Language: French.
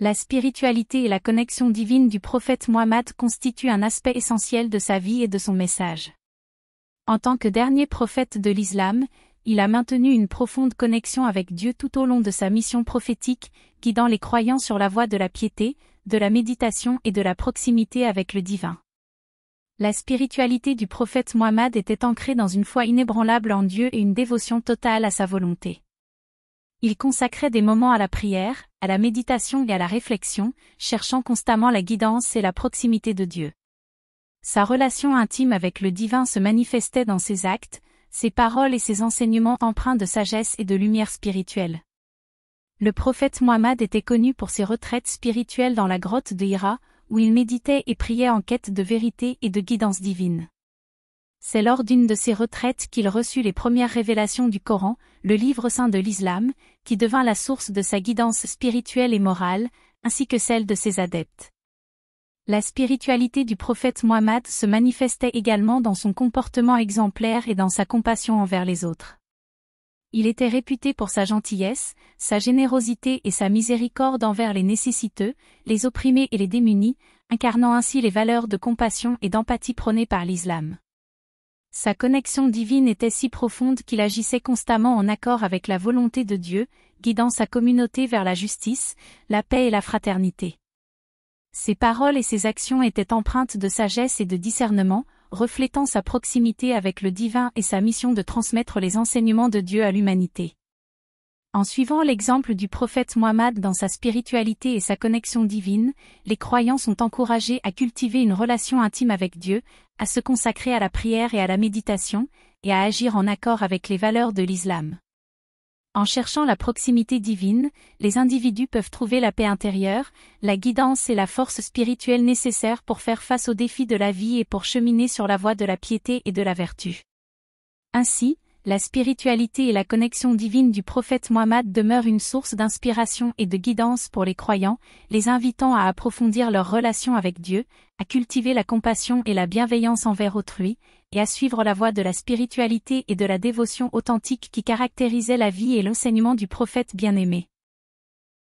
La spiritualité et la connexion divine du prophète Mohammed constituent un aspect essentiel de sa vie et de son message. En tant que dernier prophète de l'islam, il a maintenu une profonde connexion avec Dieu tout au long de sa mission prophétique, guidant les croyants sur la voie de la piété, de la méditation et de la proximité avec le divin. La spiritualité du prophète Mohammed était ancrée dans une foi inébranlable en Dieu et une dévotion totale à sa volonté. Il consacrait des moments à la prière, à la méditation et à la réflexion, cherchant constamment la guidance et la proximité de Dieu. Sa relation intime avec le divin se manifestait dans ses actes, ses paroles et ses enseignements empreints de sagesse et de lumière spirituelle. Le prophète Mohammed était connu pour ses retraites spirituelles dans la grotte de Hira, où il méditait et priait en quête de vérité et de guidance divine. C'est lors d'une de ces retraites qu'il reçut les premières révélations du Coran, le livre saint de l'islam, qui devint la source de sa guidance spirituelle et morale, ainsi que celle de ses adeptes. La spiritualité du prophète Mohammed se manifestait également dans son comportement exemplaire et dans sa compassion envers les autres. Il était réputé pour sa gentillesse, sa générosité et sa miséricorde envers les nécessiteux, les opprimés et les démunis, incarnant ainsi les valeurs de compassion et d'empathie prônées par l'islam. Sa connexion divine était si profonde qu'il agissait constamment en accord avec la volonté de Dieu, guidant sa communauté vers la justice, la paix et la fraternité. Ses paroles et ses actions étaient empreintes de sagesse et de discernement, reflétant sa proximité avec le divin et sa mission de transmettre les enseignements de Dieu à l'humanité. En suivant l'exemple du prophète Mohammed dans sa spiritualité et sa connexion divine, les croyants sont encouragés à cultiver une relation intime avec Dieu, à se consacrer à la prière et à la méditation, et à agir en accord avec les valeurs de l'islam. En cherchant la proximité divine, les individus peuvent trouver la paix intérieure, la guidance et la force spirituelle nécessaires pour faire face aux défis de la vie et pour cheminer sur la voie de la piété et de la vertu. Ainsi, la spiritualité et la connexion divine du prophète Mohammed demeurent une source d'inspiration et de guidance pour les croyants, les invitant à approfondir leur relation avec Dieu, à cultiver la compassion et la bienveillance envers autrui, et à suivre la voie de la spiritualité et de la dévotion authentique qui caractérisait la vie et l'enseignement du prophète bien-aimé.